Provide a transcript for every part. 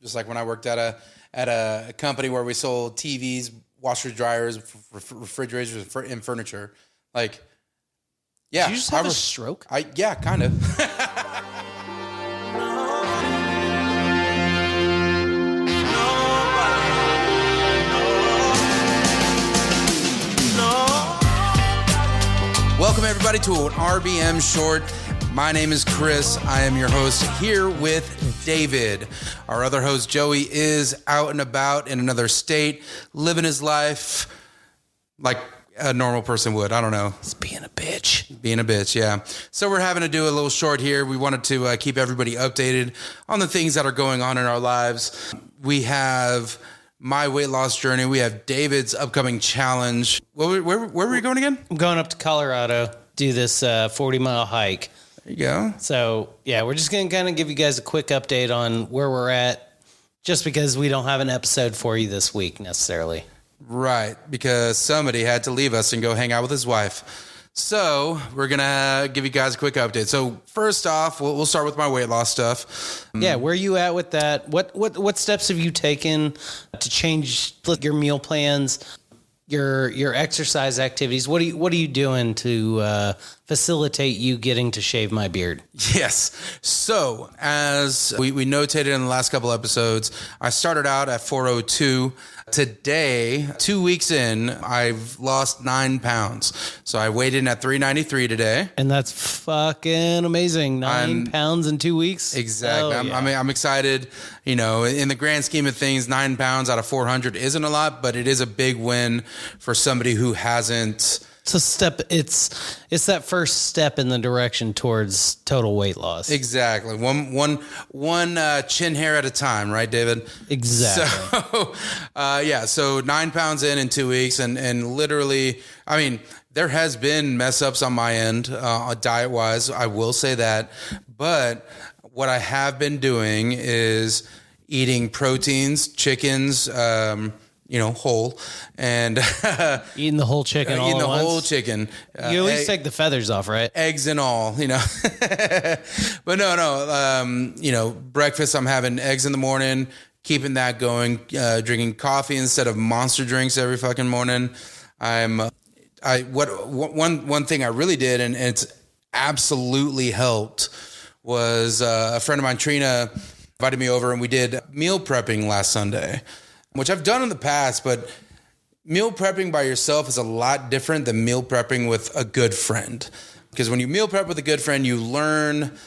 Just like when I worked at a company where we sold TVs, washers, dryers, refrigerators, and furniture. Like, yeah. Did you just have a stroke? Yeah, kind of. Welcome everybody to an RBM short. My name is Chris. I am your host here with David. Our other host, Joey, is out and about in another state, living his life like a normal person would. I don't know. It's being a bitch. Being a bitch, yeah. So we're having to do a little short here. We wanted to keep everybody updated on the things that are going on in our lives. We have my weight loss journey. We have David's upcoming challenge. Where were you going again? I'm going up to Colorado, do this 40-mile hike. There you go. So, yeah, we're just going to kind of give you guys a quick update on where we're at, just because we don't have an episode for you this week necessarily. Right, because somebody had to leave us and go hang out with his wife. So we're going to give you guys a quick update. So first off, we'll start with my weight loss stuff. Yeah, where are you at with that? What steps have you taken to change your meal plans, your exercise activities? What are you doing to facilitate you getting to shave my beard? Yes. So as we notated in the last couple episodes, I started out at 402. Today, 2 weeks in, I've lost 9 pounds. So I weighed in at 393 today. And that's fucking amazing. 9 pounds in 2 weeks. Exactly. I'm excited. You know, in the grand scheme of things, 9 pounds out of 400 isn't a lot, but it is a big win for somebody who hasn't. It's a step. It's that first step in the direction towards total weight loss. Exactly. One chin hair at a time, right, David? Exactly. So, So 9 pounds in 2 weeks, and literally, I mean, there has been mess ups on my end, diet wise. I will say that, but what I have been doing is eating proteins, chickens, whole, and eating the whole chicken. Eating the whole chicken. You at least take the feathers off, right? Eggs and all, But no. Breakfast. I'm having eggs in the morning, keeping that going. Drinking coffee instead of Monster drinks every fucking morning. One thing I really did, and it's absolutely helped, was a friend of mine, Trina, invited me over, and we did meal prepping last Sunday, which I've done in the past, but meal prepping by yourself is a lot different than meal prepping with a good friend. Because when you meal prep with a good friend, you learn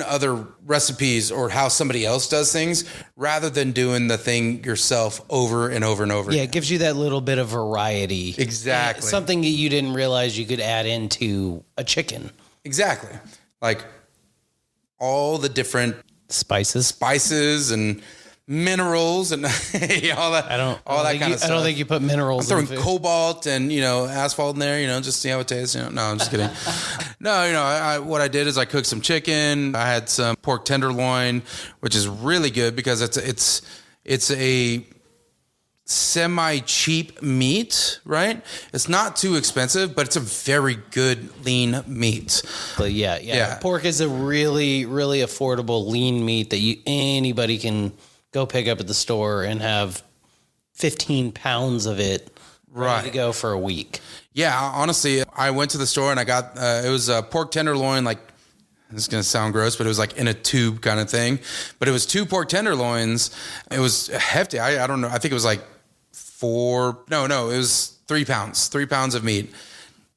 other recipes or how somebody else does things rather than doing the thing yourself over and over and over again. It gives you that little bit of variety. Exactly. Something that you didn't realize you could add into a chicken. Exactly. Like all the different spices and minerals and all that. All that kind of stuff. I don't think you put minerals. I'm throwing cobalt and asphalt in there. Just see how it tastes. No, I'm just kidding. No, what I did is I cooked some chicken. I had some pork tenderloin, which is really good because it's a semi-cheap meat, right? It's not too expensive, but it's a very good lean meat. But yeah. Pork is a really, really affordable lean meat that anybody can go pick up at the store and have 15 pounds of it ready to go for a week. Yeah, honestly, I went to the store and I got, it was a pork tenderloin, like, this is going to sound gross, but it was like in a tube kind of thing. But it was 2 pork tenderloins. It was hefty. I don't know. I think it was like it was 3 pounds, 3 pounds of meat.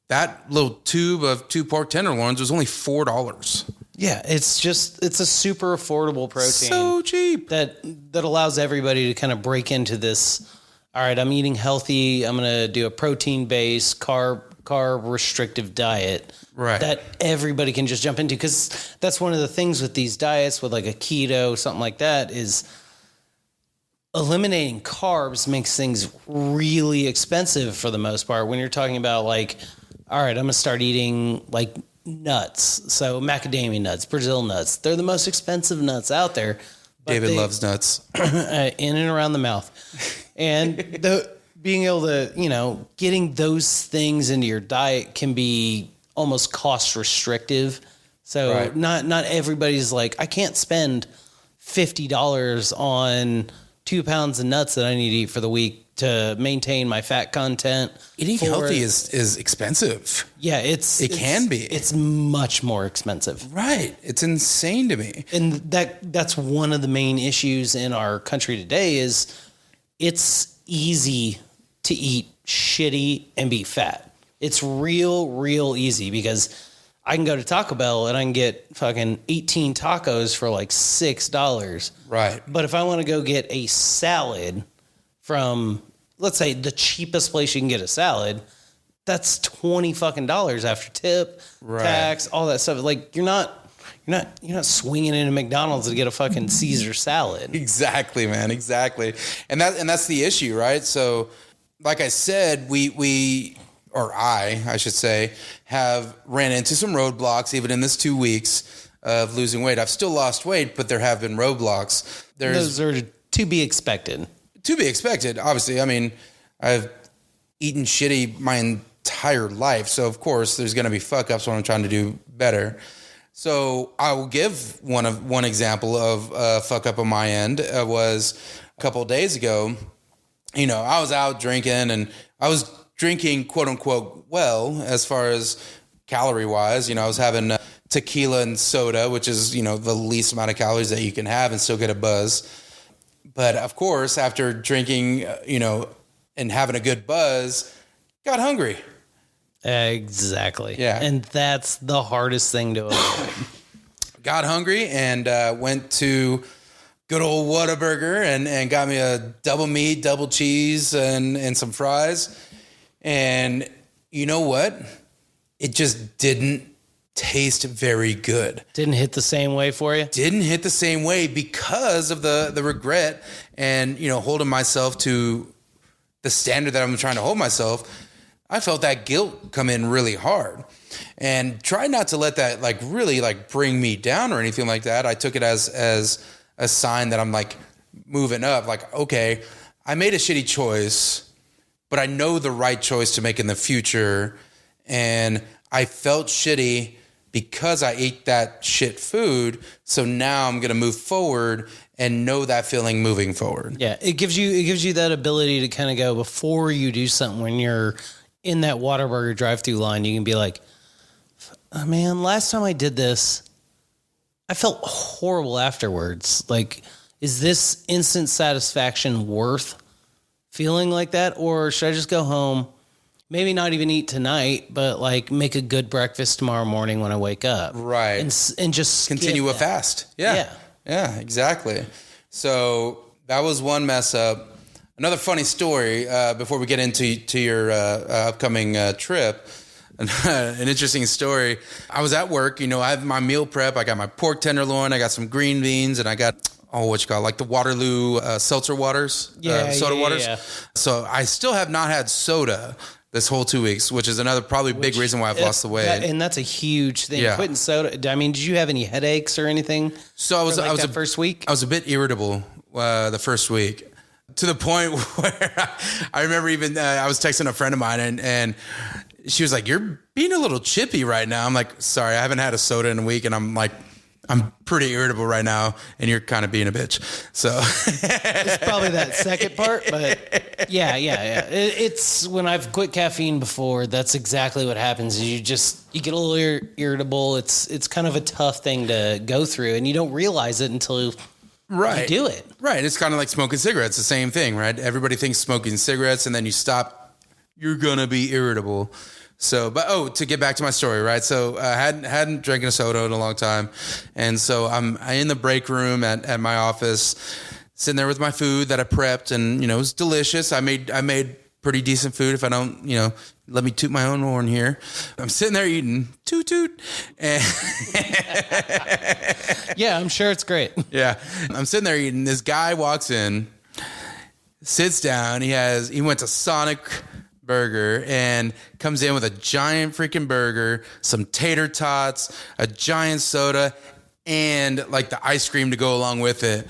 That little tube of 2 pork tenderloins was only $4. Yeah, it's a super affordable protein. So cheap. That allows everybody to kind of break into this, all right, I'm eating healthy, I'm going to do a protein-based, carb restrictive diet. Right. That everybody can just jump into, because that's one of the things with these diets, with like a keto, something like that, is eliminating carbs makes things really expensive for the most part. When you're talking about like, all right, I'm going to start eating like nuts. So macadamia nuts, Brazil nuts, they're the most expensive nuts out there. David loves nuts. In and around the mouth. And being able to, getting those things into your diet can be almost cost restrictive. So not everybody's like, I can't spend $50 on 2 pounds of nuts that I need to eat for the week to maintain my fat content. Eating healthy is expensive. Yeah, it can be. It's much more expensive. Right. It's insane to me. And that's one of the main issues in our country today is it's easy to eat shitty and be fat. It's real easy because I can go to Taco Bell and I can get fucking 18 tacos for like $6. Right. But if I want to go get a salad from, let's say, the cheapest place you can get a salad, that's $20 fucking after tip, tax, all that stuff. Like you're not swinging into McDonald's to get a fucking Caesar salad. Exactly, man. Exactly. And that's the issue, right? So, like I said, I should say, have ran into some roadblocks even in this 2 weeks of losing weight. I've still lost weight, but there have been roadblocks. Those are to be expected. To be expected, obviously. I mean, I've eaten shitty my entire life, so of course there's going to be fuck ups when I'm trying to do better. So I will give one example of a fuck up on my end. Was a couple of days ago. You know, I was out drinking, and I was drinking, quote unquote, well, as far as calorie wise. You know, I was having tequila and soda, which is, you know, the least amount of calories that you can have and still get a buzz. But of course, after drinking, you know, and having a good buzz, got hungry. Exactly. Yeah. And that's the hardest thing to avoid. Got hungry and went to good old Whataburger and got me a double meat, double cheese, and some fries. And you know what? It just didn't taste very good. Didn't hit the same way for you? Didn't hit the same way because of the regret and, you know, holding myself to the standard that I'm trying to hold myself. I felt that guilt come in really hard and tried not to let that like really like bring me down or anything like that. I took it as a sign that I'm like moving up. Like, okay, I made a shitty choice, but I know the right choice to make in the future. And I felt shitty because I ate that shit food. So now I'm going to move forward and know that feeling moving forward. Yeah. It gives you that ability to kind of go before you do something. When you're in that Whataburger drive-through line, you can be like, oh, man, last time I did this, I felt horrible afterwards. Like, is this instant satisfaction worth feeling like that? Or should I just go home, maybe not even eat tonight, but like make a good breakfast tomorrow morning when I wake up? Right. And just continue a fast. Yeah. Yeah, exactly. So that was one mess up. Another funny story before we get into your upcoming trip. An interesting story. I was at work, you know, I have my meal prep. I got my pork tenderloin. I got some green beans, and I got, like the Waterloo seltzer waters, soda waters. Yeah. So I still have not had soda this whole 2 weeks, which is another probably big reason why I've lost the weight. And that's a huge thing. Yeah. Quitting soda. I mean, did you have any headaches or anything? So I was that first week. I was a bit irritable the first week, to the point where I remember even I was texting a friend of mine and she was like, "You're being a little chippy right now." I'm like, "Sorry, I haven't had a soda in a week," and I'm like, "I'm pretty irritable right now, and you're kind of being a bitch." So it's probably that second part, but yeah. It's when I've quit caffeine before. That's exactly what happens. Is you get a little irritable. It's kind of a tough thing to go through, and you don't realize it until you do it. Right. It's kind of like smoking cigarettes. The same thing, right? Everybody thinks smoking cigarettes, and then you stop, you're gonna be irritable. So, but to get back to my story, right? So I hadn't drank a soda in a long time. And so I'm in the break room at my office, sitting there with my food that I prepped, and, you know, it was delicious. I made pretty decent food, if I don't, you know, let me toot my own horn here. I'm sitting there eating, toot toot. And yeah, I'm sure it's great. Yeah. I'm sitting there eating. This guy walks in, sits down. He went to Sonic Burger and comes in with a giant freaking burger, some tater tots, a giant soda, and like the ice cream to go along with it.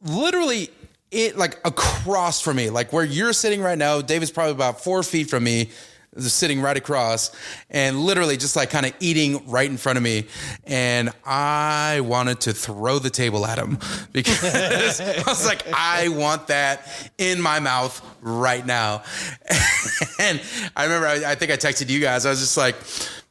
Literally, it like across from me, like where you're sitting right now. David's probably about 4 feet from me. sitting right across and literally just like kind of eating right in front of me. And I wanted to throw the table at him because I was like, I want that in my mouth right now. And I remember, I think I texted you guys. I was just like,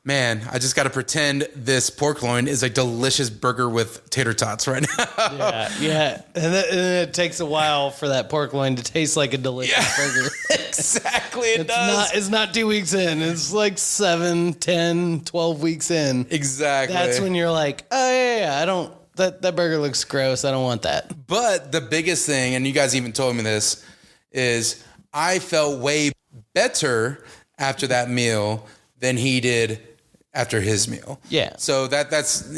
man, I just got to pretend this pork loin is a delicious burger with tater tots right now. Yeah. And then it takes a while for that pork loin to taste like a delicious burger. Exactly, it does. It's not 2 weeks in. It's like 7, 10, 12 weeks in. Exactly. That's when you're like, oh, yeah, I don't, that burger looks gross. I don't want that. But the biggest thing, and you guys even told me this, is I felt way better after that meal than he did after his meal. Yeah. So that's,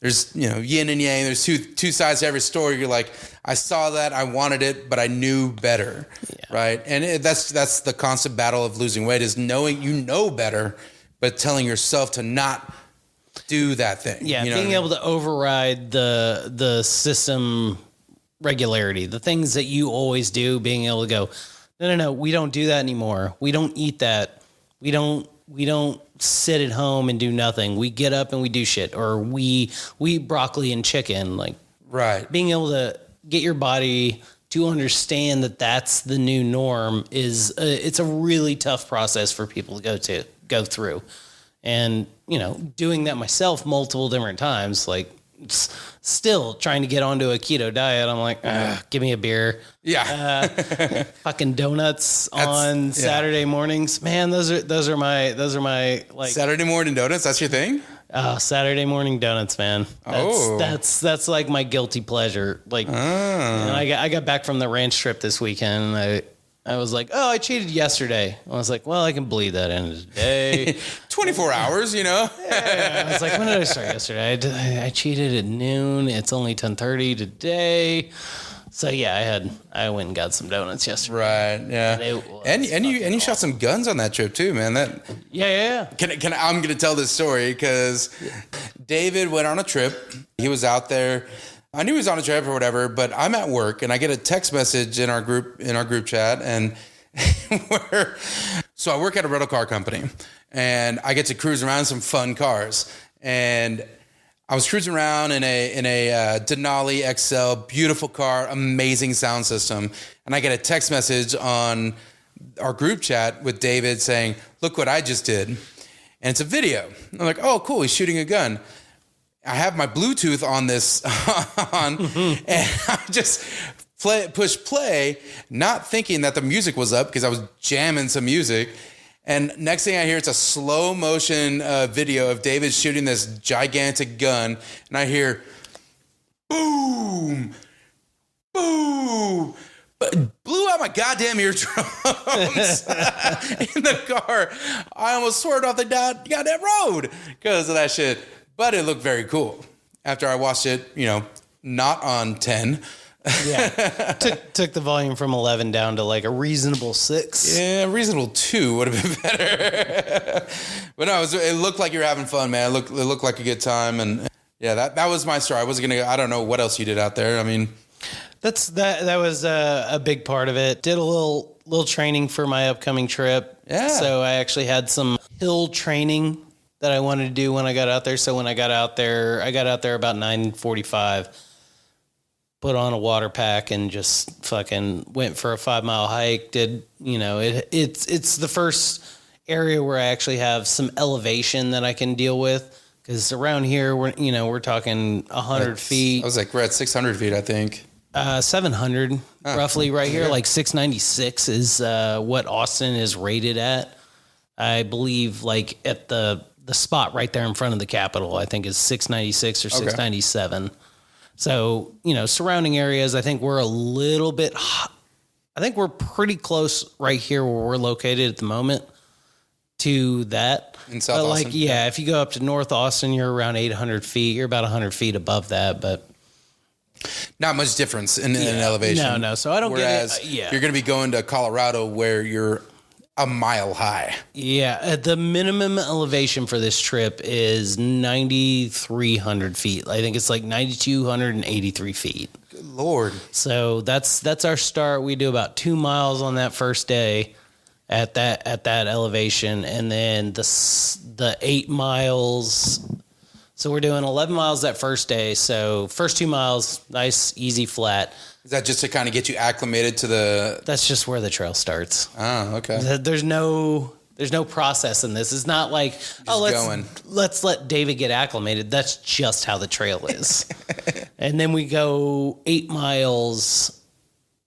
there's, yin and yang. There's two sides to every story. You're like, I saw that, I wanted it, but I knew better. Yeah. Right. And that's the constant battle of losing weight, is knowing better, but telling yourself to not do that thing. Yeah. Being able to override the system regularity, the things that you always do, being able to go, no, we don't do that anymore. We don't eat that. We don't sit at home and do nothing. We get up and we do shit, or we eat broccoli and chicken. Like, right. Being able to get your body to understand that that's the new norm is it's a really tough process for people to go through. And, doing that myself multiple different times, like, still trying to get onto a keto diet. I'm like, give me a beer. Yeah. Fucking donuts on Saturday mornings. Man, those are my like Saturday morning donuts. That's your thing? Oh, Saturday morning donuts, man. That's like my guilty pleasure. Like, and I got back from the ranch trip this weekend, and I was like, oh, I cheated yesterday. I was like, well, I can bleed that into the day. 24 hours, Yeah. I was like, when did I start yesterday? I cheated at noon. It's only 10:30 today. So yeah, I went and got some donuts yesterday. Right. Yeah. And you shot some guns on that trip too, man. Yeah. Can I'm gonna tell this story because David went on a trip. He was out there. I knew he was on a trip or whatever, but I'm at work and I get a text message in our group chat, and so I work at a rental car company and I get to cruise around some fun cars, and I was cruising around in a Denali XL, beautiful car, amazing sound system, and I get a text message on our group chat with David saying, "Look what I just did," and it's a video. I'm like, "Oh, cool! He's shooting a gun." I have my Bluetooth on this and I just push play, not thinking that the music was up because I was jamming some music. And next thing I hear, it's a slow motion video of David shooting this gigantic gun, and I hear boom, boom. But blew out my goddamn eardrums in the car. I almost swerved off the goddamn road because of that shit. But it looked very cool after I watched it, not on 10. Yeah. Took the volume from 11 down to like a reasonable 6. Yeah, reasonable 2 would have been better. But no, it looked like you were having fun, man. It looked like a good time. And yeah, that was my story. I wasn't going to, I don't know what else you did out there. I mean, that was a big part of it. Did a little training for my upcoming trip. Yeah. So I actually had some hill training that I wanted to do when I got out there. So when I got out there about 9:45, put on a water pack and just fucking went for a 5-mile hike. It's the first area where I actually have some elevation that I can deal with. Cause around here, we're talking 100 feet. I was like, we're at 600 feet, I think. 700 roughly right here. Like 696 is what Austin is rated at. I believe like at the spot right there in front of the Capitol, I think is 696 or 697. So, surrounding areas, I think we're a little bit, I think we're pretty close right here where we're located at the moment to that. In South Austin? If you go up to North Austin, you're around 800 feet. You're about 100 feet above that, but not much difference in elevation. No. So I don't get it. You're going to be going to Colorado where you're a mile high. Yeah. The minimum elevation for this trip is 9,300 feet. I think it's like 9,283 feet. Good Lord. So that's our start. We do about 2 miles on that first day. at that elevation, and then the 8 miles. So we're doing 11 miles that first day. So first 2 miles, nice, easy, flat. Is that just to kind of get you acclimated to the? That's just where the trail starts. Oh, okay. There's no process in this. It's not like, let's let David get acclimated. That's just how the trail is. And then we go 8 miles.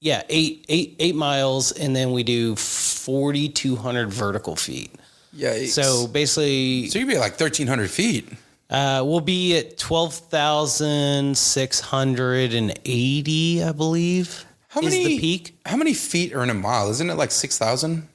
Yeah, eight miles, and then we do 4,200 vertical feet. Yeah. So basically, so you'd be like 1,300 feet. We'll be at 12,680, I believe. Is the peak? How many feet are in a mile? Isn't it like 6,000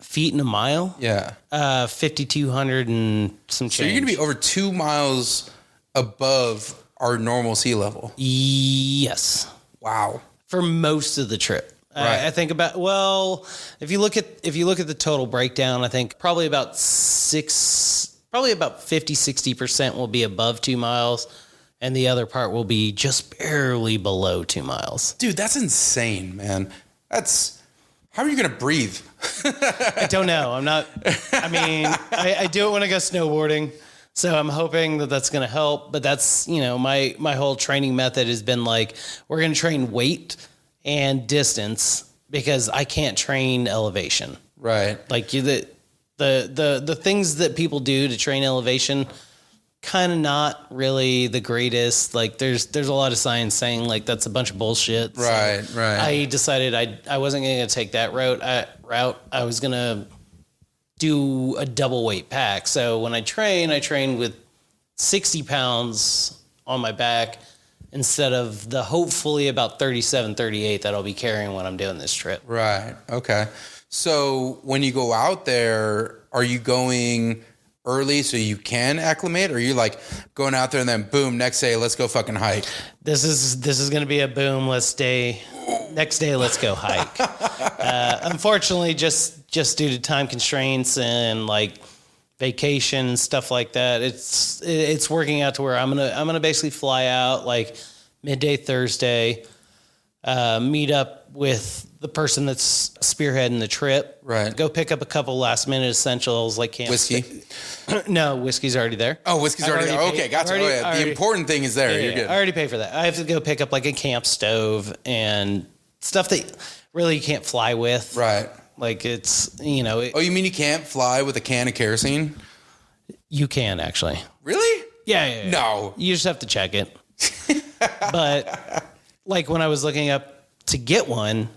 feet in a mile? Yeah. 5,200 and some change. So you're going to be over 2 miles above our normal sea level. Yes. Wow. For most of the trip. Right. I think if you look at the total breakdown, I think probably about 50-60% will be above 2 miles, and the other part will be just barely below 2 miles. Dude, that's insane, man. How are you going to breathe? I don't know. I do it when I go snowboarding. So I'm hoping that that's going to help, but that's, my whole training method has been like, we're going to train weight and distance because I can't train elevation. Right. Like the things that people do to train elevation, kind of not really the greatest. Like there's a lot of science saying like that's a bunch of bullshit. Right. So Right. I decided I wasn't going to take that route. I was going to do a double weight pack. So when I train with 60 pounds on my back instead of the hopefully about 37, 38 that I'll be carrying when I'm doing this trip. Right. Okay. So when you go out there, are you going early so you can acclimate, or are you like going out there and then boom, next day, let's go fucking hike? This is going to be a boom. Next day, let's go hike. Unfortunately, just due to time constraints and like vacation and stuff like that, it's working out to where I'm gonna basically fly out like midday Thursday, meet up with the person that's spearheading the trip. Right. Go pick up a couple last minute essentials like Whiskey. No, whiskey's already there. Oh, whiskey's already there. Okay, gotcha. The important thing is there. Yeah, You're good. I already paid for that. I have to go pick up like a camp stove and stuff that really you can't fly with. Right. Like it's, Oh, you mean you can't fly with a can of kerosene? You can actually. Really? Yeah. No. You just have to check it. But like when I was looking up to get one,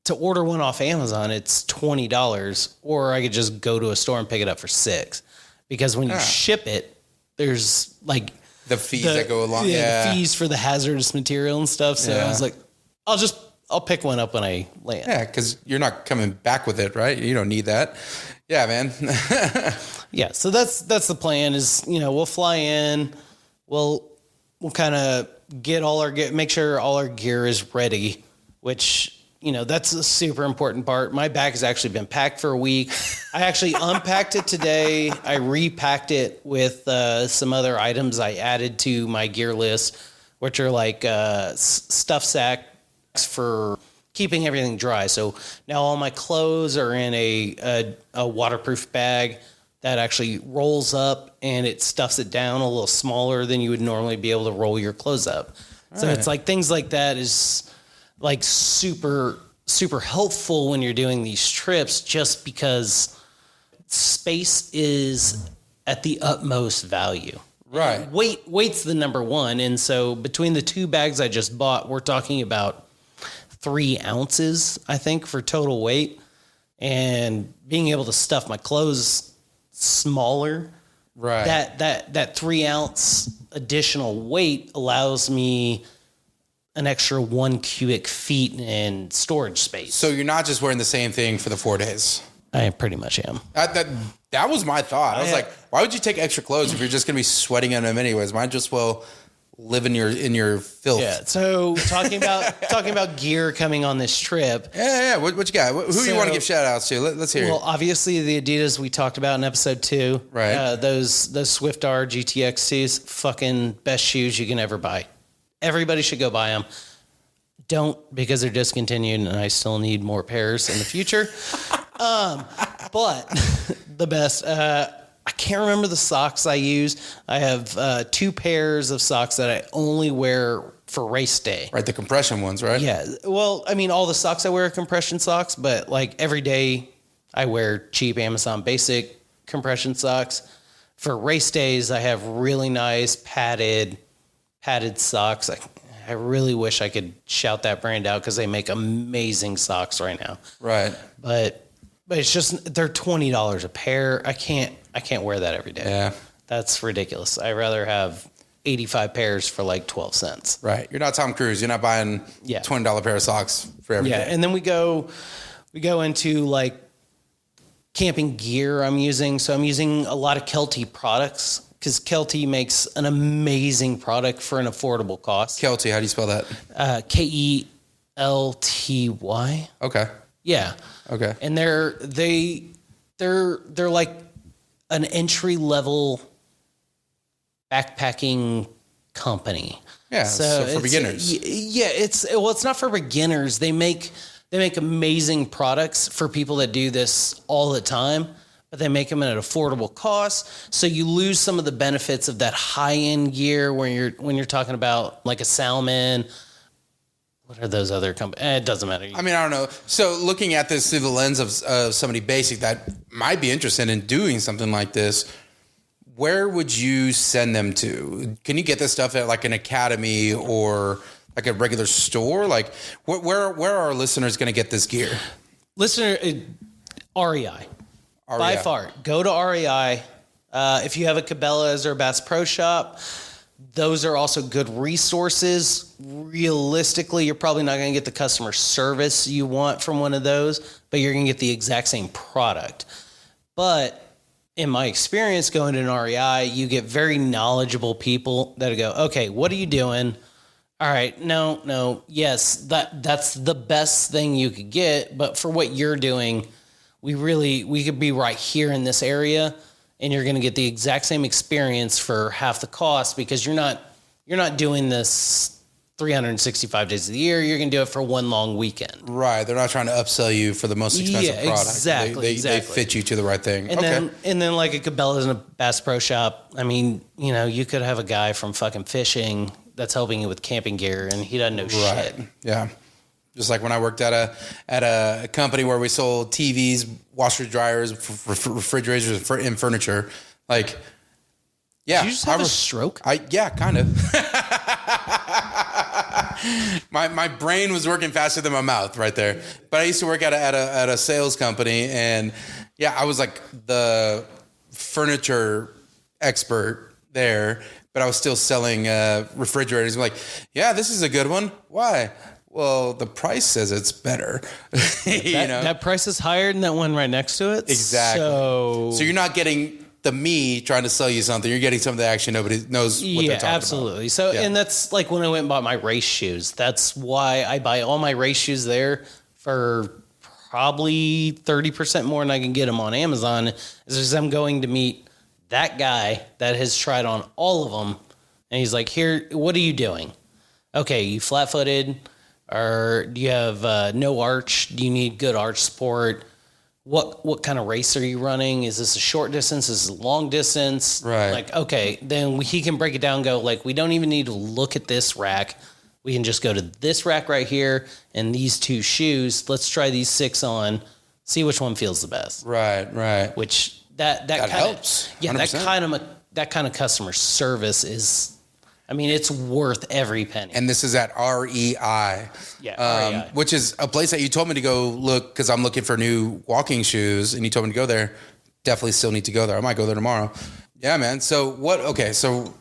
to order one off Amazon, it's $20, or I could just go to a store and pick it up for $6. Because when you ship it, there's like the fees that go along. The fees for the hazardous material and stuff. So I was like, I'll pick one up when I land. Yeah, because you're not coming back with it, right? You don't need that. Yeah, man. Yeah, so that's the plan. Is we'll fly in, we'll kind of make sure all our gear is ready, which that's a super important part. My bag has actually been packed for a week. I actually unpacked it today. I repacked it with some other items I added to my gear list, which are like stuff sacks for keeping everything dry. So now all my clothes are in a waterproof bag that actually rolls up and it stuffs it down a little smaller than you would normally be able to roll your clothes up. So it's like things like that is like super, super helpful when you're doing these trips, just because space is at the utmost value. Right. Weight's the number one. And so between the two bags I just bought, we're talking about 3 ounces, I think, for total weight. And being able to stuff my clothes smaller, right? That 3 ounce additional weight allows me an extra 1 cubic feet in storage space. So you're not just wearing the same thing for the 4 days. I pretty much am. That was my thought. I was like, why would you take extra clothes if you're just going to be sweating in them anyways? Might just well live in your filth. Yeah. So talking about gear coming on this trip. Yeah. What you got? Who do you want to give shout outs to? Let's hear it. Well, obviously the Adidas we talked about in episode 2. Right. Those Swift R GTXCs, fucking best shoes you can ever buy. Everybody should go buy them. Don't, because they're discontinued and I still need more pairs in the future. But the best, I can't remember the socks I use. I have 2 pairs of socks that I only wear for race day. Right, the compression ones, right? Yeah. Well, I mean, all the socks I wear are compression socks, but like every day I wear cheap Amazon basic compression socks. For race days, I have really nice padded socks. I really wish I could shout that brand out because they make amazing socks right now. Right. But it's just they're $20 a pair. I can't wear that every day. Yeah. That's ridiculous. I'd rather have 85 pairs for like 12 cents. Right. You're not Tom Cruise. You're not buying $20 pair of socks for every day. And then we go into like camping gear I'm using. So I'm using a lot of Kelty products because Kelty makes an amazing product for an affordable cost. Kelty, how do you spell that? Kelty. Okay. Yeah. Okay. And they're like an entry level backpacking company. Yeah. So for beginners. Yeah. It's not for beginners. They make amazing products for people that do this all the time, but they make them at an affordable cost. So you lose some of the benefits of that high end gear when you're talking about like a Salmon. What are those other companies? It doesn't matter. I mean, I don't know. So looking at this through the lens of somebody basic that might be interested in doing something like this, where would you send them to? Can you get this stuff at like an academy or like a regular store? Like where are our listeners going to get this gear? REI. By far. Go to REI. If you have a Cabela's or a Bass Pro Shop, those are also good resources. Realistically, you're probably not going to get the customer service you want from one of those, but you're going to get the exact same product. But in my experience going to an REI, you get very knowledgeable people that go, okay, what are you doing? All right, no, yes, that's the best thing you could get, but for what you're doing, we could be right here in this area, and you're going to get the exact same experience for half the cost because you're not doing this 365 days of the year. You're going to do it for one long weekend. Right. They're not trying to upsell you for the most expensive product. Exactly. They fit you to the right thing. And then like a Cabela's and a Bass Pro Shop, I mean, you could have a guy from fucking fishing that's helping you with camping gear, and he doesn't know shit. Yeah. Just like when I worked at a company where we sold TVs, washers, dryers, refrigerators, and furniture. Like, yeah. Did you just have a stroke? Yeah, kind of. my brain was working faster than my mouth right there. But I used to work at a sales company, and yeah, I was like the furniture expert there, but I was still selling refrigerators. I'm like, yeah, this is a good one. Why? Well, the price says it's better. That price is higher than that one right next to it. Exactly. So you're not getting me trying to sell you something. You're getting something that actually nobody knows what they're talking absolutely. So, and that's like when I went and bought my race shoes. That's why I buy all my race shoes there for probably 30% more than I can get them on Amazon. Is because I'm going to meet that guy that has tried on all of them. And he's like, here, what are you doing? Okay, you flat-footed? Or do you have no arch? Do you need good arch support? What kind of race are you running? Is this a short distance? Is this a long distance? Right. Like, okay, then he can break it down and go, like, we don't even need to look at this rack. We can just go to this rack right here and these 2 shoes. Let's try these 6 on, see which one feels the best. Right. Which that helps. Yeah, 100%. that kind of customer service is, I mean, it's worth every penny. And this is at REI. Yeah, REI. Which is a place that you told me to go look because I'm looking for new walking shoes, and you told me to go there. Definitely still need to go there. I might go there tomorrow. Yeah, man. So what? Okay, so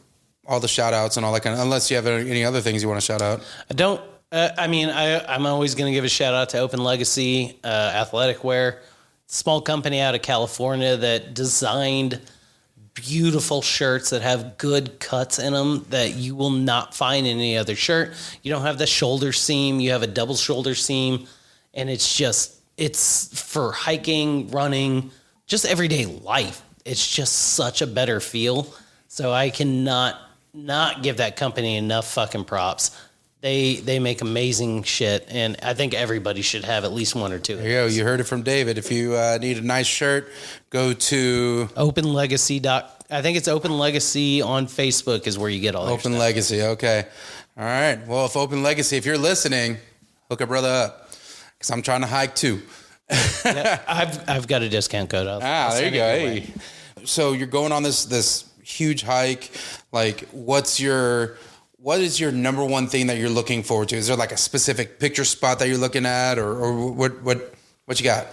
all the shout outs and all that kind of, unless you have any other things you want to shout out. I don't. I'm always going to give a shout out to Open Legacy Athletic Wear, small company out of California that designed beautiful shirts that have good cuts in them that you will not find in any other shirt. You don't have the shoulder seam. You have a double shoulder seam. And it's for hiking, running, just everyday life. It's just such a better feel. So I cannot not give that company enough fucking props. They make amazing shit, and I think everybody should have at least one or two. There you go. You heard it from David. If you need a nice shirt, go to Open Legacy. I think it's Open Legacy on Facebook is where you get all that Open stuff. Legacy. Okay. All right. Well, if Open Legacy, if you're listening, hook a brother up because I'm trying to hike too. Yeah, I've got a discount code. I'll there you send go. it your Hey. way. So you're going on this huge hike. Like, what is your number one thing that you're looking forward to? Is there like a specific picture spot that you're looking at, or what you got?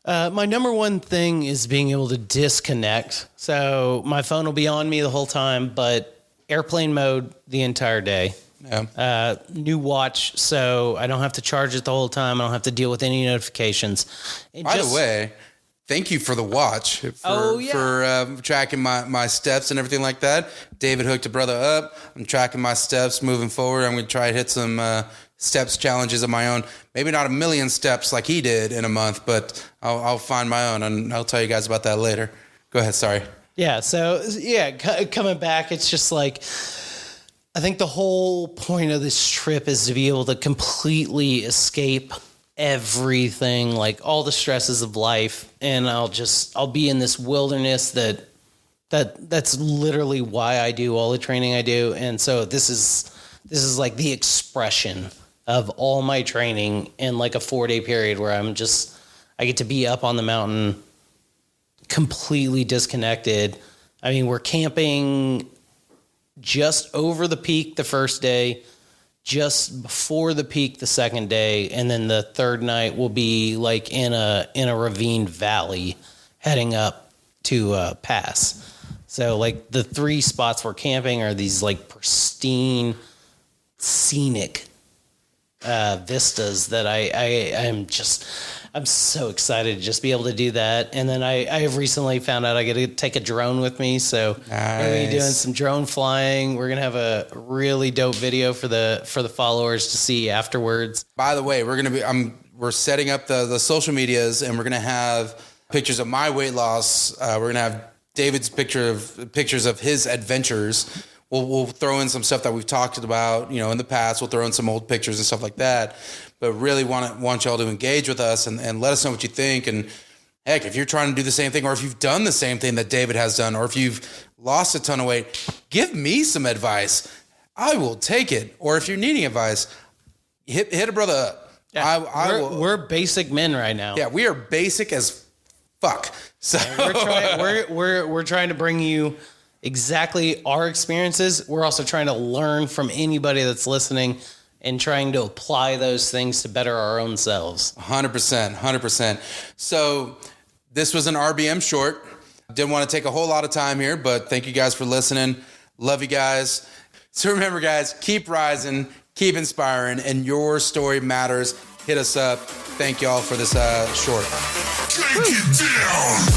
My number one thing is being able to disconnect. So my phone will be on me the whole time, but airplane mode the entire day. Yeah. New watch, so I don't have to charge it the whole time. I don't have to deal with any notifications. By the way, thank you for the watch for tracking my steps and everything like that. David hooked a brother up. I'm tracking my steps moving forward. I'm going to try to hit some steps challenges of my own. Maybe not 1 million steps like he did in a month, but I'll find my own, and I'll tell you guys about that later. Go ahead. Sorry. Yeah. So coming back, it's just like, I think the whole point of this trip is to be able to completely escape everything, like all the stresses of life, and I'll be in this wilderness that's literally why I do all the training I do. And so this is like the expression of all my training in like a 4-day period where I get to be up on the mountain completely disconnected. I mean, we're camping just over the peak the first day, just before the peak the second day, and then the third night will be like in a ravine valley heading up to a pass. So like the 3 spots we're camping are these like pristine, scenic vistas that I'm so excited to just be able to do that. And then I have recently found out I get to take a drone with me. So nice. We're going to be doing some drone flying. We're going to have a really dope video for the followers to see afterwards. By the way, we're setting up the social medias, and we're going to have pictures of my weight loss. We're going to have David's pictures of his adventures. We'll throw in some stuff that we've talked about, in the past. We'll throw in some old pictures and stuff like that. But really want y'all to engage with us and let us know what you think. And heck, if you're trying to do the same thing, or if you've done the same thing that David has done, or if you've lost a ton of weight, give me some advice. I will take it. Or if you're needing advice, hit a brother up. Yeah, we're basic men right now. Yeah, we are basic as fuck. So we're trying to bring you exactly our experiences. We're also trying to learn from anybody that's listening and trying to apply those things to better our own selves. 100%. So this was an RBM short. Didn't want to take a whole lot of time here, but thank you guys for listening. Love you guys. So remember, guys, keep rising, keep inspiring, and your story matters. Hit us up. Thank you all for this short. Take it down.